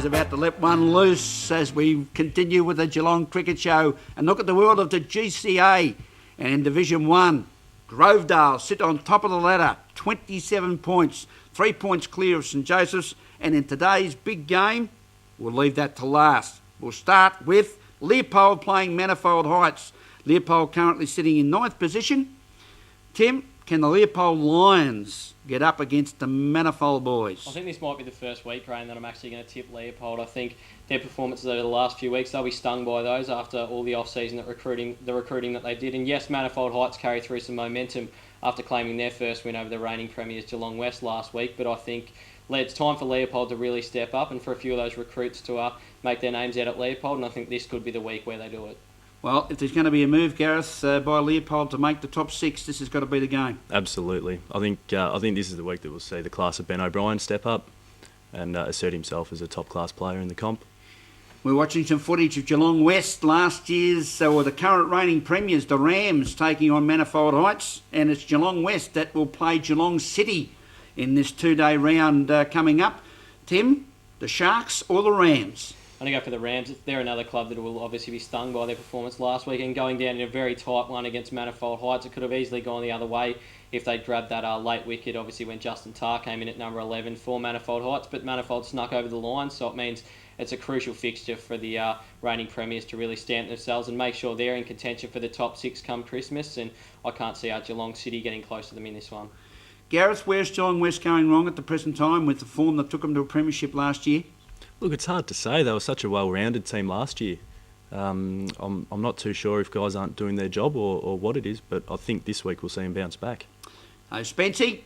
Magpies about to let one loose as we continue with the Geelong Cricket Show and look at the world of the GCA. And in Division 1, Grovedale sit on top of the ladder, 27 points, 3 points clear of St Joseph's. And in today's big game, we'll leave that to last. We'll start with Leopold playing Manifold Heights. Leopold currently sitting in 9th position. Tim, can the Leopold Lions get up against the Manifold boys? I think this might be the first week, Graham, that I'm actually going to tip Leopold. I think their performances over the last few weeks, they'll be stung by those after all the off-season the recruiting that they did. And yes, Manifold Heights carry through some momentum after claiming their first win over the reigning premiers Geelong West last week. But I think it's time for Leopold to really step up and for a few of those recruits to make their names out at Leopold. And I think this could be the week where they do it. Well, if there's going to be a move, Gareth, by Leopold to make the top 6, this has got to be the game. Absolutely. I think this is the week that we'll see the class of Ben O'Brien step up and assert himself as a top-class player in the comp. We're watching some footage of Geelong West last year's, or the current reigning premiers, the Rams, taking on Manifold Heights, and it's Geelong West that will play Geelong City in this 2-day round coming up. Tim, the Sharks or the Rams? I'm going to go for the Rams. They're another club that will obviously be stung by their performance last week and going down in a very tight one against Manifold Heights. It could have easily gone the other way if they'd grabbed that late wicket, obviously when Justin Tarr came in at number 11 for Manifold Heights, but Manifold snuck over the line, so it means it's a crucial fixture for the reigning premiers to really stamp themselves and make sure they're in contention for the top 6 come Christmas, and I can't see Geelong City getting close to them in this one. Gareth, where's Geelong West going wrong at the present time with the form that took them to a premiership last year? Look, it's hard to say. They were such a well-rounded team last year. I'm not too sure if guys aren't doing their job or what it is, but I think this week we'll see them bounce back. Spency,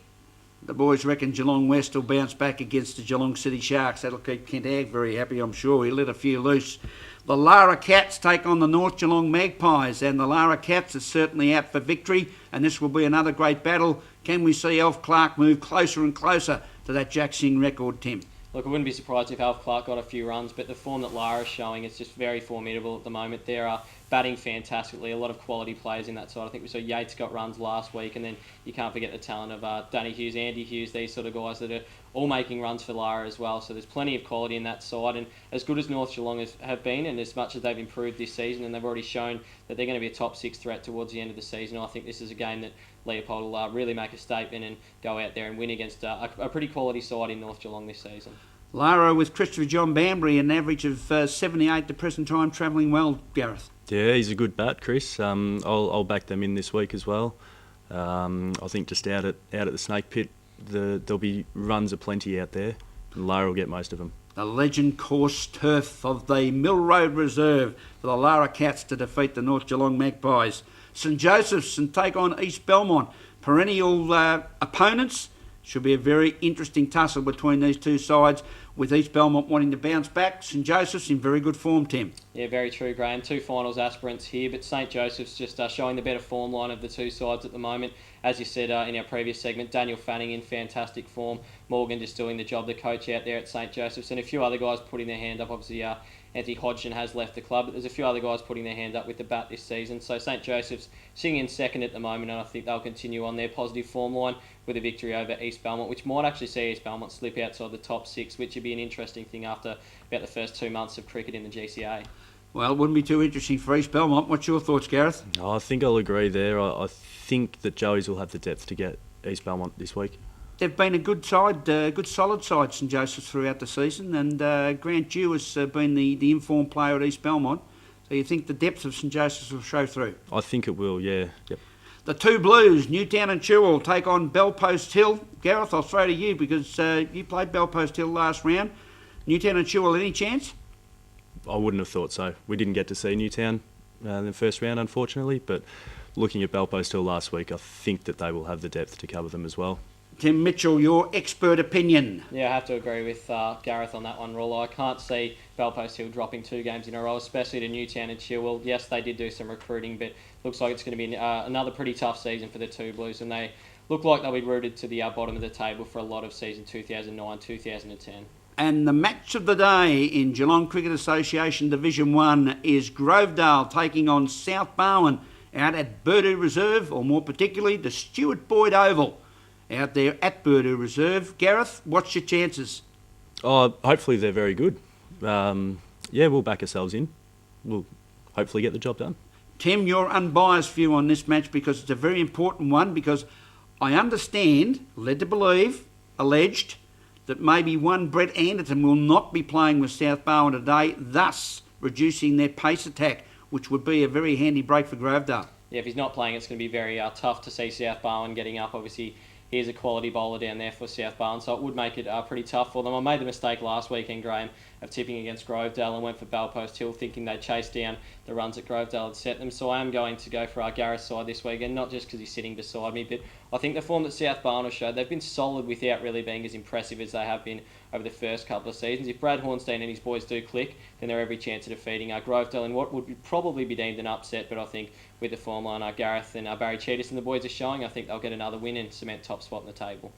the boys reckon Geelong West will bounce back against the Geelong City Sharks. That'll keep Kent Ag very happy, I'm sure. He let a few loose. The Lara Cats take on the North Geelong Magpies, and the Lara Cats are certainly out for victory, and this will be another great battle. Can we see Alf Clark move closer and closer to that Jack Singh record, Tim? Look, I wouldn't be surprised if Alf Clark got a few runs, but the form that Lara's showing is just very formidable at the moment. They're batting fantastically, a lot of quality players in that side. I think we saw Yates got runs last week, and then you can't forget the talent of Danny Hughes, Andy Hughes, these sort of guys that are all making runs for Lara as well. So there's plenty of quality in that side, and as good as North Geelong have been, and as much as they've improved this season, and they've already shown that they're going to be a top 6 threat towards the end of the season, I think this is a game that Leopold will really make a statement and go out there and win against a pretty quality side in North Geelong this season. Lara with Christopher John Bambury, an average of 78 at the present time, travelling well, Gareth. Yeah, he's a good bat, Chris. I'll back them in this week as well. I think just out at the Snake Pit, there'll be runs aplenty out there, and Lara will get most of them. The legend course turf of the Mill Road Reserve for the Lara Cats to defeat the North Geelong Magpies. St Joseph's and take on East Belmont. Perennial opponents. Should be a very interesting tussle between these two sides, with East Belmont wanting to bounce back. St Joseph's in very good form, Tim. Yeah, very true, Graham. 2 finals aspirants here, but St Joseph's just showing the better form line of the two sides at the moment. As you said in our previous segment, Daniel Fanning in fantastic form. Morgan just doing the job, the coach out there at St Joseph's, and a few other guys putting their hand up. Obviously, Anthony Hodgson has left the club, but there's a few other guys putting their hand up with the bat this season. So St Joseph's sitting in second at the moment, and I think they'll continue on their positive form line with a victory over East Belmont, which might actually see East Belmont slip outside the top 6, which would be an interesting thing after about the first 2 months of cricket in the GCA. Well, it wouldn't be too interesting for East Belmont. What's your thoughts, Gareth? I think I'll agree there. I think that Joey's will have the depth to get East Belmont this week. They've been a good side, good solid side, St Joseph's, throughout the season, and Grant Dew has been the informed player at East Belmont. So you think the depth of St Joseph's will show through? I think it will, yeah. Yep. The two Blues, Newtown and Chewell, take on Bellpost Hill. Gareth, I'll throw to you because you played Bellpost Hill last round. Newtown and Chewell, any chance? I wouldn't have thought so. We didn't get to see Newtown in the first round, unfortunately, but looking at Bellpost Hill last week, I think that they will have the depth to cover them as well. Tim Mitchell, your expert opinion. Yeah, I have to agree with Gareth on that one, Rawlo. I can't see Bellpost Hill dropping 2 games in a row, especially to Newtown and Chilwell. Yes, they did do some recruiting, but looks like it's going to be another pretty tough season for the two Blues, and they look like they'll be rooted to the bottom of the table for a lot of season 2009-2010. And the match of the day in Geelong Cricket Association Division 1 is Grovedale taking on South Barwon out at Burdu Reserve, or more particularly the Stuart Boyd Oval out there at Burdu Reserve. Gareth, what's your chances? Hopefully they're very good. we'll back ourselves in. We'll hopefully get the job done. Tim, your unbiased view on this match, because it's a very important one, because I understand, led to believe, alleged, that maybe one Brett Anderton will not be playing with South Barwon today, thus reducing their pace attack, which would be a very handy break for Grovedale. Yeah, if he's not playing, it's going to be very tough to see South Barwon getting up. Obviously, he is a quality bowler down there for South Barwon, so it would make it pretty tough for them. I made the mistake last weekend, Graham, of tipping against Grovedale and went for Bellpost Hill, thinking they'd chase down the runs that Grovedale had set them. So I am going to go for our Gareth side this weekend, not just because he's sitting beside me, but I think the form that South Barwon has showed, they've been solid without really being as impressive as they have been over the first couple of seasons. If Brad Hornstein and his boys do click, then they're every chance of defeating Grovedale in what would probably be deemed an upset, but I think with the form line Gareth and Barry Cheetis and the boys are showing, I think they'll get another win and cement top spot in the table.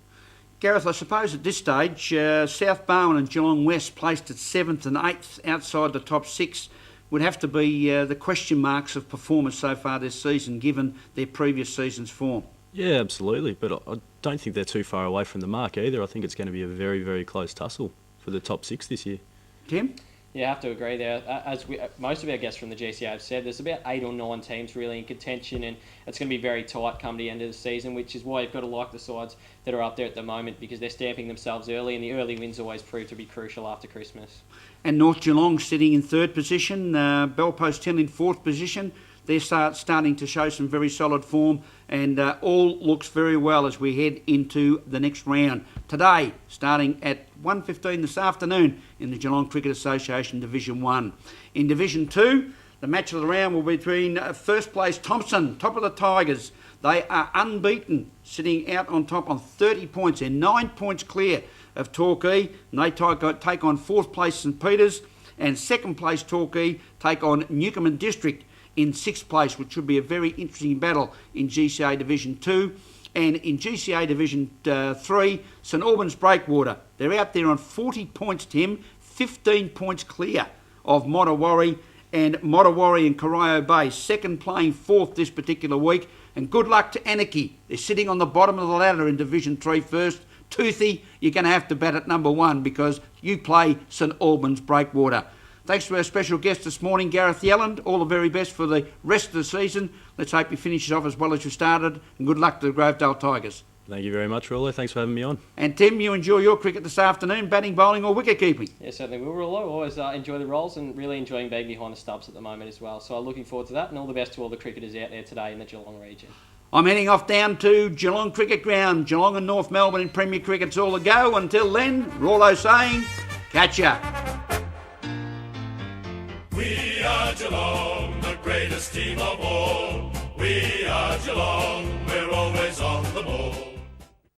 Gareth, I suppose at this stage, South Barwon and Geelong West, placed at 7th and 8th outside the top 6, would have to be the question marks of performance so far this season, given their previous season's form. Yeah, absolutely, but I don't think they're too far away from the mark either. I think it's going to be a very, very close tussle for the top 6 this year. Tim? Yeah, I have to agree there. As most of our guests from the GCA have said, there's about 8 or 9 teams really in contention, and it's going to be very tight come the end of the season, which is why you've got to like the sides that are up there at the moment, because they're stamping themselves early, and the early wins always prove to be crucial after Christmas. And North Geelong sitting in 3rd position, Bellpost Hill in 4th position. They're starting to show some very solid form, and all looks very well as we head into the next round. Today, starting at 1:15 this afternoon in the Geelong Cricket Association Division 1. In Division 2, the match of the round will be between first place Thompson, top of the Tigers. They are unbeaten, sitting out on top on 30 points. They're 9 points clear of Torquay, and they take on 4th place St Peters, and 2nd place Torquay take on Newcomen District in 6th place, which should be a very interesting battle in GCA Division 2. And in GCA Division 3, St Albans Breakwater. They're out there on 40 points, Tim, 15 points clear of Mottawarri and Corio Bay. Second playing 4th this particular week. And good luck to Anarchy. They're sitting on the bottom of the ladder in Division 3 first. Toothy, you're going to have to bat at number 1 because you play St Albans Breakwater. Thanks to our special guest this morning, Gareth Yelland. All the very best for the rest of the season. Let's hope you finish off as well as you started, and good luck to the Grovedale Tigers. Thank you very much, Rawlo. Thanks for having me on. And Tim, you enjoy your cricket this afternoon, batting, bowling or wicket keeping? Yeah, certainly will, Rawlo. Always enjoy the roles and really enjoying being behind the stumps at the moment as well. So I'm looking forward to that, and all the best to all the cricketers out there today in the Geelong region. I'm heading off down to Geelong Cricket Ground. Geelong and North Melbourne in Premier Cricket's all a go. Until then, Rawlo saying, catch ya. We are Geelong, the greatest team of all. We are Geelong.